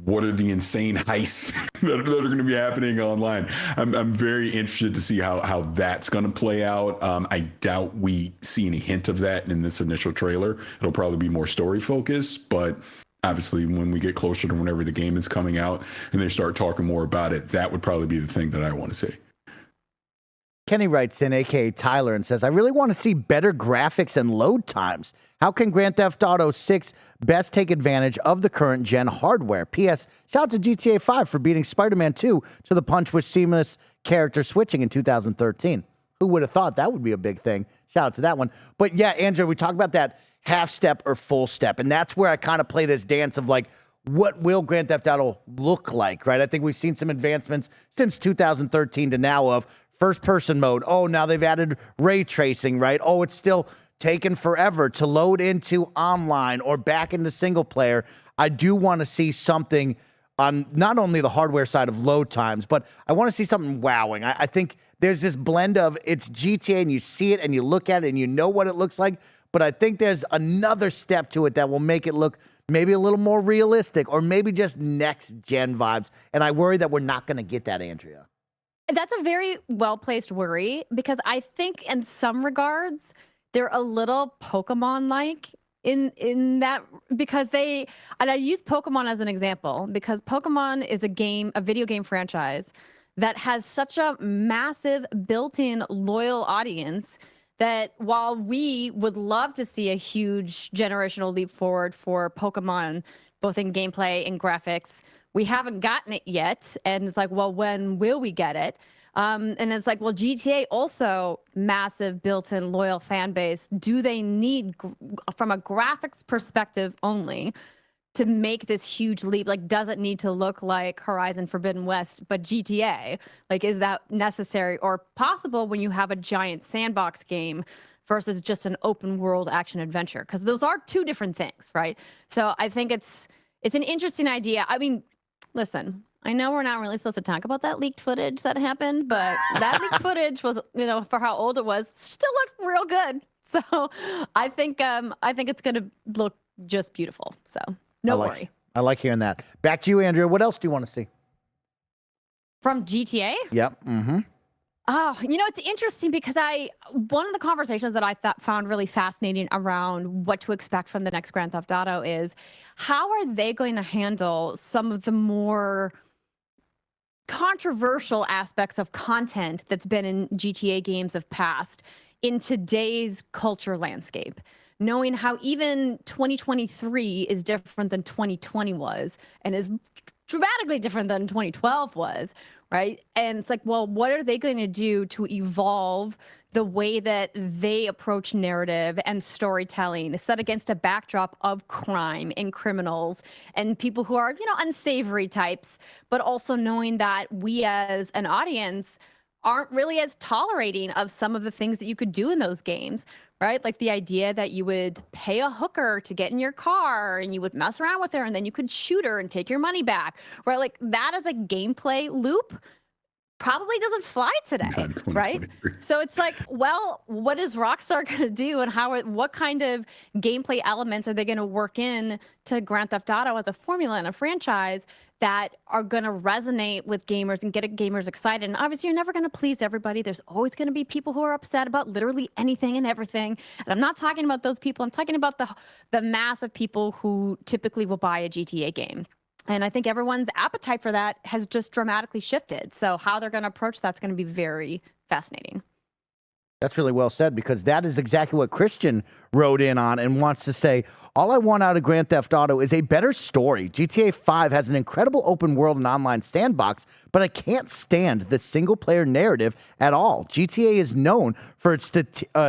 what are the insane heists that are going to be happening online? I'm very interested to see how that's going to play out. I doubt we see any hint of that in this initial trailer. It'll probably be more story focused, but obviously when we get closer to whenever the game is coming out and they start talking more about it, that would probably be the thing that I want to see. Kenny writes in, aka Tyler, and says, I really want to see better graphics and load times. How can Grand Theft Auto 6 best take advantage of the current gen hardware? P.S. Shout out to GTA 5 for beating Spider-Man 2 to the punch with seamless character switching in 2013. Who would have thought that would be a big thing? Shout out to that one. But yeah, Andrea, we talk about that half step or full step, and that's where I kind of play this dance of like, what will Grand Theft Auto look like, right? I think we've seen some advancements since 2013 to now of first-person mode. Oh, now they've added ray tracing, right? Oh, it's still taken forever to load into online or back into single player. I do want to see something on not only the hardware side of load times, but I want to see something wowing. I think there's this blend of it's GTA and you see it and you look at it and you know what it looks like, but I think there's another step to it that will make it look maybe a little more realistic or maybe just next-gen vibes. And I worry that we're not going to get that, Andrea. That's a very well-placed worry because I think in some regards they're a little Pokemon-like in that because and I use Pokemon as an example because Pokemon is a video game franchise that has such a massive built-in loyal audience that while we would love to see a huge generational leap forward for Pokemon, both in gameplay and graphics, we haven't gotten it yet. And it's like, well, when will we get it? And it's like, well, GTA also massive built-in loyal fan base. Do they need, from a graphics perspective only, to make this huge leap? Like, does it need to look like Horizon Forbidden West, but GTA? Like, is that necessary or possible when you have a giant sandbox game versus just an open world action adventure? Because those are two different things, right? So I think it's an interesting idea. I mean, listen, I know we're not really supposed to talk about that leaked footage that happened, but that leaked footage was, for how old it was, still looked real good. So I think it's going to look just beautiful. So no worry. I like hearing that. Back to you, Andrea. What else do you want to see? From GTA? Yep. Mm-hmm. Oh, it's interesting because one of the conversations that I found really fascinating around what to expect from the next Grand Theft Auto is how are they going to handle some of the more controversial aspects of content that's been in GTA games of past in today's culture landscape, knowing how even 2023 is different than 2020 was and is dramatically different than 2012 was, right? And it's like, well, what are they going to do to evolve the way that they approach narrative and storytelling set against a backdrop of crime and criminals and people who are, unsavory types, but also knowing that we as an audience aren't really as tolerating of some of the things that you could do in those games, right? Like the idea that you would pay a hooker to get in your car and you would mess around with her and then you could shoot her and take your money back, right? Like that as a gameplay loop probably doesn't fly today, right? So it's like, well, what is Rockstar going to do, and what kind of gameplay elements are they going to work in to Grand Theft Auto as a formula and a franchise that are going to resonate with gamers and get gamers excited? And obviously, you're never going to please everybody. There's always going to be people who are upset about literally anything and everything. And I'm not talking about those people. I'm talking about the mass of people who typically will buy a GTA game. And I think everyone's appetite for that has just dramatically shifted. So how they're going to approach that's going to be very fascinating. That's really well said, because that is exactly what Christian wrote in on and wants to say, all I want out of Grand Theft Auto is a better story. GTA 5 has an incredible open world and online sandbox, but I can't stand the single-player narrative at all. GTA is known for its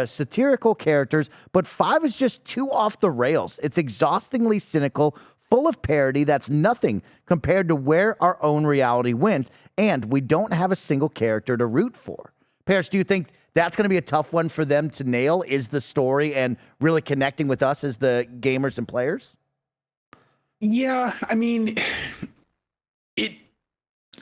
satirical characters, but 5 is just too off the rails. It's exhaustingly cynical, full of parody that's nothing compared to where our own reality went, and we don't have a single character to root for. Parris, do you think that's going to be a tough one for them to nail, is the story and really connecting with us as the gamers and players? Yeah, I mean,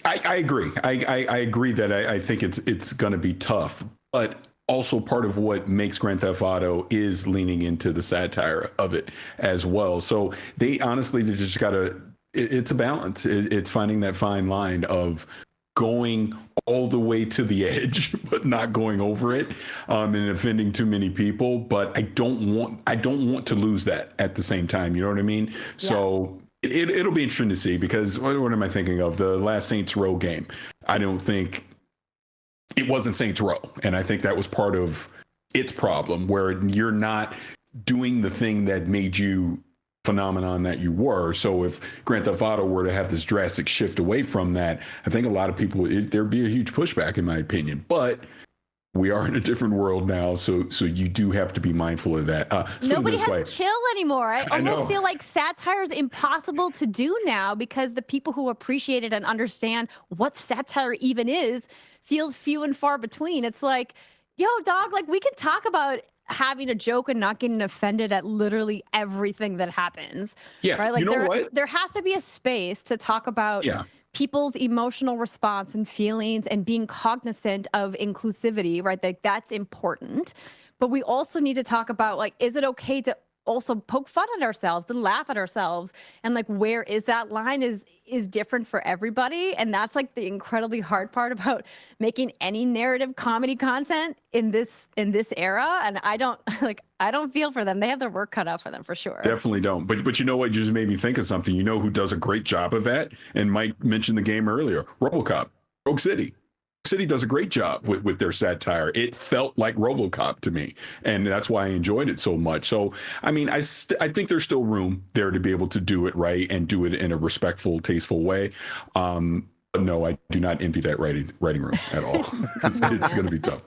I agree. I agree that I think it's going to be tough, but also part of what makes Grand Theft Auto is leaning into the satire of it as well. So they just got to, it's a balance. It's finding that fine line of going all the way to the edge, but not going over it, and offending too many people. But I don't want to lose that at the same time. You know what I mean? Yeah. So it'll be interesting to see, because what am I thinking of? The last Saints Row game. I don't think it wasn't Saints Row. And I think that was part of its problem, where you're not doing the thing that made you phenomenon that you were. So if Grand Theft Auto were to have this drastic shift away from that, I think a lot of people, there'd be a huge pushback, in my opinion. But we are in a different world now, so you do have to be mindful of that. Nobody has chill anymore. I almost feel like satire is impossible to do now, because the people who appreciate it and understand what satire even is feels few and far between. It's like, yo, dog, like we can talk about having a joke and not getting offended at literally everything that happens. Yeah, right? Like what? There has to be a space to talk about people's emotional response and feelings and being cognizant of inclusivity, right? Like that's important. But we also need to talk about, like, is it okay to also poke fun at ourselves and laugh at ourselves? And like, where is that line is different for everybody. And that's like the incredibly hard part about making any narrative comedy content in this era. And I don't feel for them. They have their work cut out for them, for sure. Definitely don't. But you know what? You just made me think of something. You know who does a great job of that? And Mike mentioned the game earlier, RoboCop, Rogue City. City does a great job with their satire. It felt like RoboCop to me, and that's why I enjoyed it so much. So, I mean, I think there's still room there to be able to do it right and do it in a respectful, tasteful way. But no, I do not envy that writing room at all. It's going to be tough.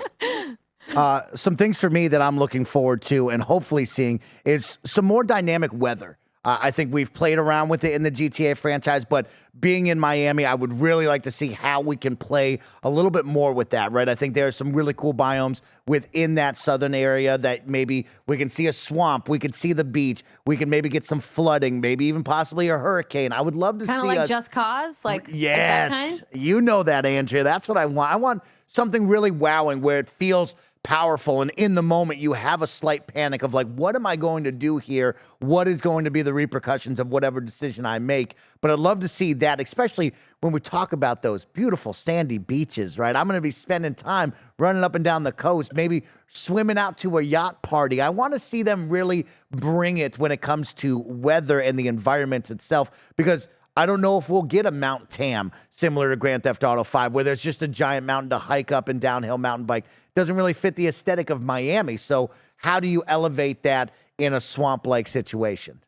Some things for me that I'm looking forward to and hopefully seeing is some more dynamic weather. I think we've played around with it in the GTA franchise, but being in Miami, I would really like to see how we can play a little bit more with that, right? I think there are some really cool biomes within that southern area that maybe we can see a swamp, we could see the beach, we can maybe get some flooding, maybe even possibly a hurricane. I would love to see kind of like Just Cause, like yes, like that kind? You know that, Andrea. That's what I want. I want something really wowing where it feels powerful, and in the moment you have a slight panic of like, what am I going to do here? What is going to be the repercussions of whatever decision I make? But I'd love to see that, especially when we talk about those beautiful sandy beaches, right? I'm going to be spending time running up and down the coast, maybe swimming out to a yacht party. I want to see them really bring it when it comes to weather and the environment itself, because I don't know if we'll get a Mount Tam similar to Grand Theft Auto 5, where there's just a giant mountain to hike up and downhill mountain bike. Doesn't really fit the aesthetic of Miami. So how do you elevate that in a swamp-like situation?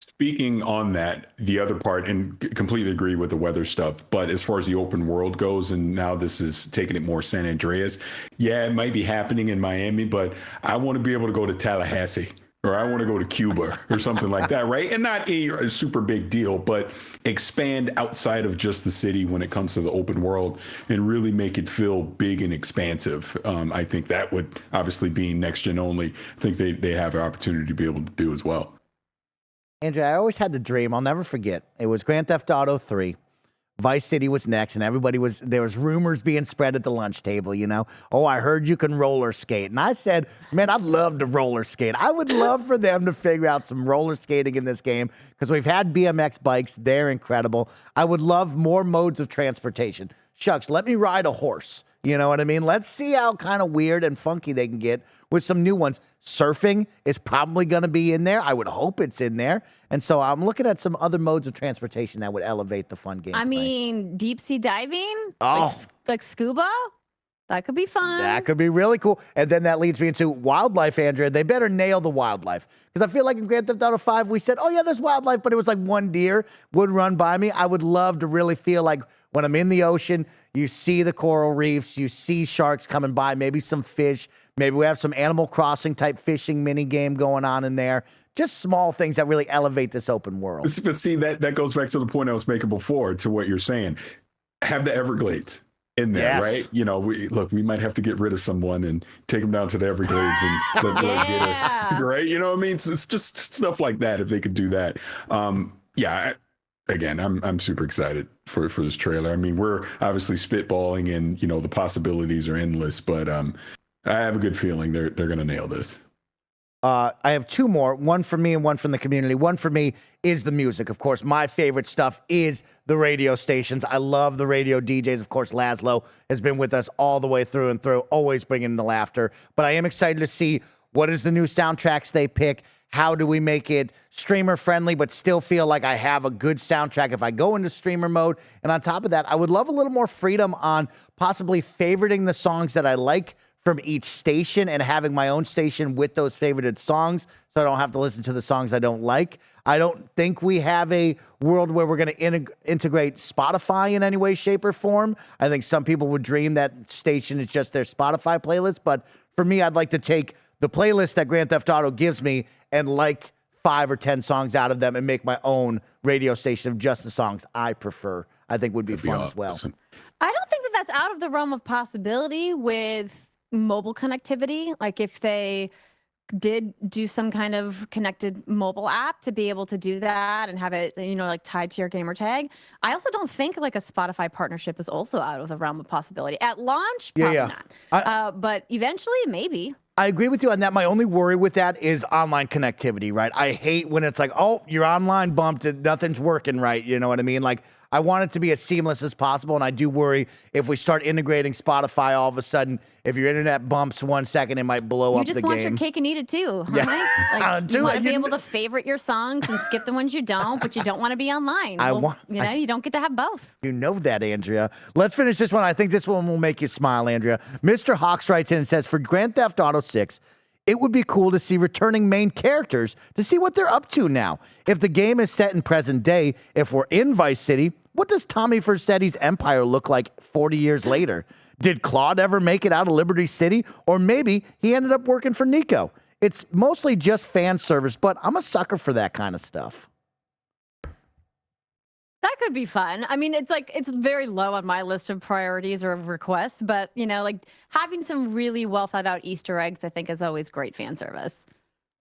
Speaking on that, the other part, and completely agree with the weather stuff, but as far as the open world goes, and now this is taking it more San Andreas, yeah, it might be happening in Miami, but I want to be able to go to Tallahassee, or I want to go to Cuba or something like that, right? And not a super big deal, but expand outside of just the city when it comes to the open world and really make it feel big and expansive. I think that would, obviously being next gen only, I think they have an opportunity to be able to do as well. Andrea, I always had the dream. I'll never forget. It was Grand Theft Auto 3. Vice City was next, and there was rumors being spread at the lunch table, you know. Oh, I heard you can roller skate. And I said, man, I'd love to roller skate. I would love for them to figure out some roller skating in this game because we've had BMX bikes. They're incredible. I would love more modes of transportation. Shucks, let me ride a horse. You know what I mean? Let's see how kind of weird and funky they can get with some new ones. Surfing is probably going to be in there. I would hope it's in there. And so I'm looking at some other modes of transportation that would elevate the fun game. I mean, deep sea diving, Oh. like scuba, that could be fun. That could be really cool. And then that leads me into wildlife, Andrea. They better nail the wildlife. Because I feel like in Grand Theft Auto 5, we said, oh, yeah, there's wildlife, but it was like one deer would run by me. I would love to really feel like when I'm in the ocean, you see the coral reefs, you see sharks coming by, maybe some fish. Maybe we have some Animal Crossing type fishing mini game going on in there. Just small things that really elevate this open world. But see, that goes back to the point I was making before, to what you're saying. Have the Everglades in there, Yes. right? You know, we might have to get rid of someone and take them down to the Everglades and let Yeah. get it, right? You know what I mean? It's just stuff like that. If they could do that, again, I'm super excited for this trailer. I mean, we're obviously spitballing, and you know the possibilities are endless, but I have a good feeling they're gonna nail this. I have two more, one for me and one from the community. One for me is the music. Of course, my favorite stuff is the radio stations. I love the radio DJs. Of course, Laszlo has been with us all the way through and through, always bringing the laughter. But I am excited to see what is the new soundtracks they pick. How do we make it streamer friendly, but still feel like I have a good soundtrack if I go into streamer mode? And on top of that, I would love a little more freedom on possibly favoriting the songs that I like from each station and having my own station with those favorited songs so I don't have to listen to the songs I don't like. I don't think we have a world where we're going to integrate Spotify in any way, shape, or form. I think some people would dream that station is just their Spotify playlist. But for me, I'd like to take the playlist that Grand Theft Auto gives me and like 5 or 10 songs out of them and make my own radio station of just the songs I prefer. I think would be fun as well. I don't think that that's out of the realm of possibility with mobile connectivity. Like if they did do some kind of connected mobile app to be able to do that and have it, you know, like tied to your gamer tag. I also don't think like a Spotify partnership is also out of the realm of possibility. At launch, probably not. But eventually, maybe. I agree with you on that. My only worry with that is online connectivity, right? I hate when it's like, oh, your online bumped and nothing's working right. You know what I mean? Like, I want it to be as seamless as possible. And I do worry if we start integrating Spotify, all of a sudden, if your internet bumps 1 second, it might blow up the game. You just want your cake and eat it too, huh, Yeah. Mike? Like, you Do want it. to be able to favorite your songs and skip the ones you don't, but you don't want to be online. You don't get to have both. You know that, Andrea. Let's finish this one. I think this one will make you smile, Andrea. Mr. Hawks writes in and says, for Grand Theft Auto 6, it would be cool to see returning main characters to see what they're up to now. If the game is set in present day, if we're in Vice City, what does Tommy Vercetti's empire look like 40 years later? Did Claude ever make it out of Liberty City? Or maybe he ended up working for Nico. It's mostly just fan service, but I'm a sucker for that kind of stuff. That could be fun. I mean, it's very low on my list of priorities or requests, but you know, like having some really well thought out Easter eggs, I think is always great fan service.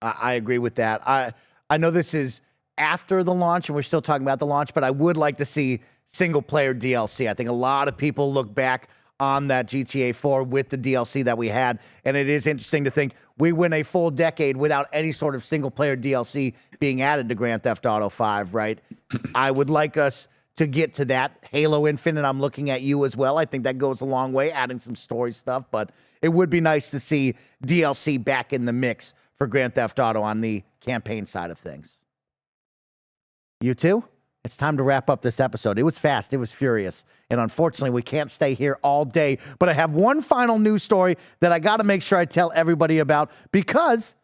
I agree with that. I know this is after the launch and we're still talking about the launch, but I would like to see single player DLC. I think a lot of people look back on that GTA 4 with the DLC that we had, and it is interesting to think we went a full decade without any sort of single player DLC being added to Grand Theft Auto 5, right? I would like us to get to that. Halo Infinite, I'm looking at you as well. I think that goes a long way, adding some story stuff, but it would be nice to see DLC back in the mix for Grand Theft Auto on the campaign side of things. You too? it's time to wrap up this episode. It was fast. It was furious. And unfortunately, we can't stay here all day. But I have one final news story that I got to make sure I tell everybody about because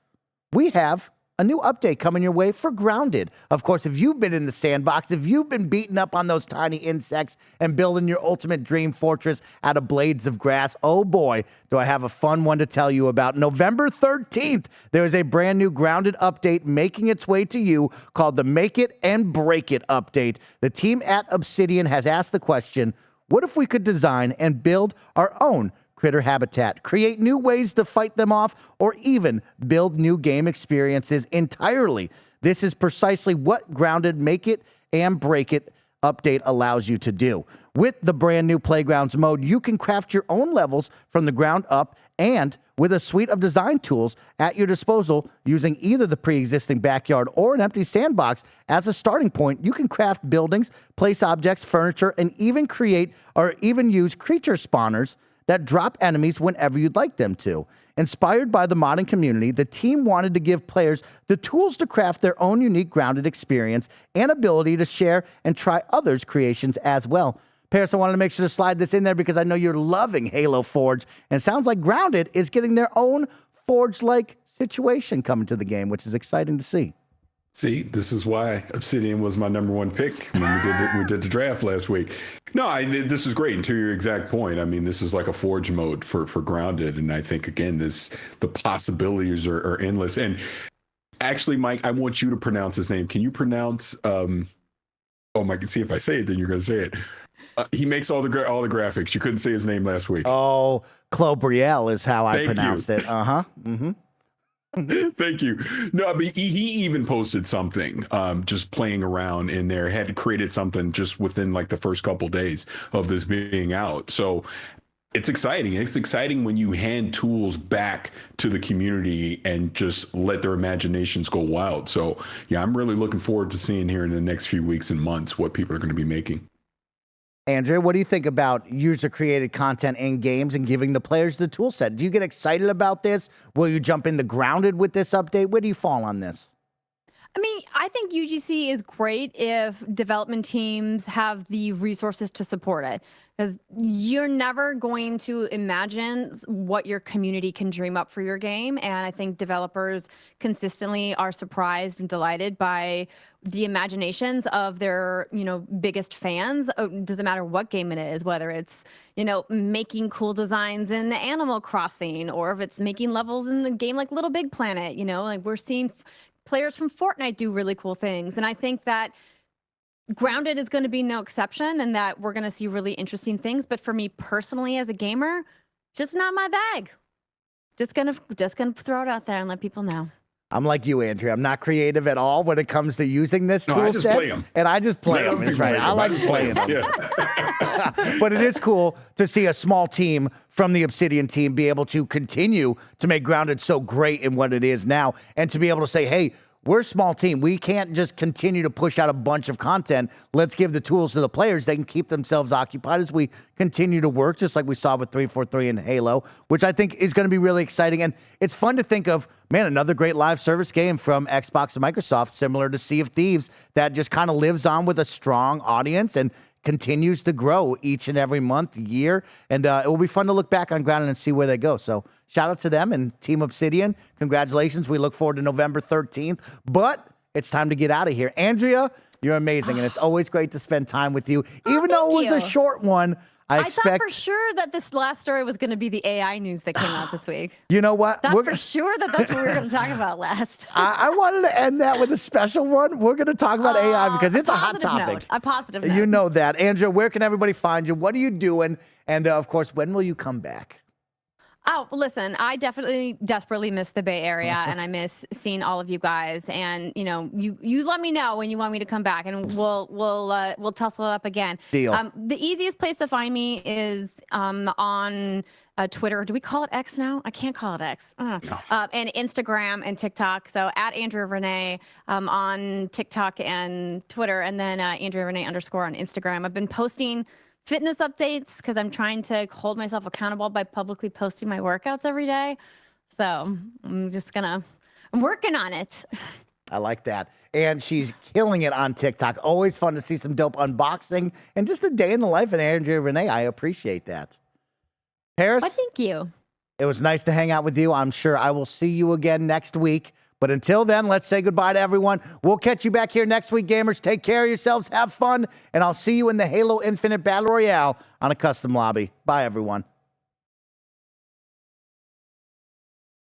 we have a new update coming your way for Grounded. Of course, if you've been in the sandbox, if you've been beating up on those tiny insects and building your ultimate dream fortress out of blades of grass, oh boy, do I have a fun one to tell you about. November 13th, there is a brand new Grounded update making its way to you called the Make It and Break It update. The team at Obsidian has asked the question, what if we could design and build our own critter habitat, create new ways to fight them off, or even build new game experiences entirely? This is precisely what Grounded Make It and Break It update allows you to do. With the brand new Playgrounds mode, you can craft your own levels from the ground up and with a suite of design tools at your disposal using either the pre-existing backyard or an empty sandbox as a starting point. You can craft buildings, place objects, furniture, and even create or even use creature spawners that drop enemies whenever you'd like them to. Inspired by the modding community, the team wanted to give players the tools to craft their own unique Grounded experience and ability to share and try others' creations as well. Parris, I wanted to make sure to slide this in there because I know you're loving Halo Forge, and it sounds like Grounded is getting their own Forge-like situation coming to the game, which is exciting to see. See, this is why Obsidian was my number one pick when we did the draft last week. No, this is great. And to your exact point, I mean, this is like a Forge mode for Grounded. And I think, again, the possibilities are endless. And actually, Mike, I want you to pronounce his name. Can you pronounce, Mike, see if I say it, then you're going to say it. He makes all the graphics. You couldn't say his name last week. Oh, Clobriel is how I pronounced it. Uh-huh. Mm-hmm. Thank you. No, but he even posted something, just playing around in there, had created something just within like the first couple days of this being out. So it's exciting. It's exciting when you hand tools back to the community and just let their imaginations go wild. So yeah, I'm really looking forward to seeing here in the next few weeks and months what people are going to be making. Andrea, what do you think about user-created content in games and giving the players the tool set? Do you get excited about this? Will you jump into Grounded with this update? Where do you fall on this? I mean, I think UGC is great if development teams have the resources to support it, because you're never going to imagine what your community can dream up for your game. And I think developers consistently are surprised and delighted by the imaginations of their, biggest fans. It doesn't matter what game it is, whether it's, making cool designs in Animal Crossing, or if it's making levels in a game like Little Big Planet, like we're seeing players from Fortnite do really cool things. And I think that Grounded is going to be no exception, and that we're going to see really interesting things. But for me personally as a gamer, just not my bag. Just gonna throw it out there and let people know. I'm like you, Andrea. I'm not creative at all when it comes to using this tool I just set. play them. And I just play them. That's right. I like playing them. Yeah. But it is cool to see a small team from the Obsidian team be able to continue to make Grounded so great in what it is now, and to be able to say, hey, we're a small team. We can't just continue to push out a bunch of content. Let's give the tools to the players. They can keep themselves occupied as we continue to work, just like we saw with 343 and Halo, which I think is going to be really exciting. And it's fun to think of, man, another great live service game from Xbox and Microsoft, similar to Sea of Thieves, that just kind of lives on with a strong audience and continues to grow each and every month, year. And it will be fun to look back on Grounded and see where they go. So shout out to them and Team Obsidian. Congratulations. We look forward to November 13th. But it's time to get out of here. Andrea, you're amazing. And it's always great to spend time with you. Even though it was a short one, I thought for sure that this last story was going to be the AI news that came out this week. You know what? Thought for sure that's what we were going to talk about last. I wanted to end that with a special one. We're going to talk about AI because it's a hot topic. A positive note. You know that. Andrea, where can everybody find you? What are you doing? And of course, when will you come back? Oh, listen, I desperately miss the Bay Area, and I miss seeing all of you guys. And you let me know when you want me to come back, and we'll tussle it up again. Deal. The easiest place to find me is on Twitter. Do we call it X now? I can't call it X. No. And Instagram and TikTok. So at Andrea Rene on TikTok and Twitter, and then Andrea Rene _ on Instagram. I've been posting fitness updates because I'm trying to hold myself accountable by publicly posting my workouts every day. So I'm working on it. I like that. And she's killing it on TikTok. Always fun to see some dope unboxing and just a day in the life of Andrea Rene. I appreciate that. Parris? Well, thank you. It was nice to hang out with you. I'm sure I will see you again next week. But until then, let's say goodbye to everyone. We'll catch you back here next week, gamers. Take care of yourselves. Have fun. And I'll see you in the Halo Infinite Battle Royale on a custom lobby. Bye, everyone.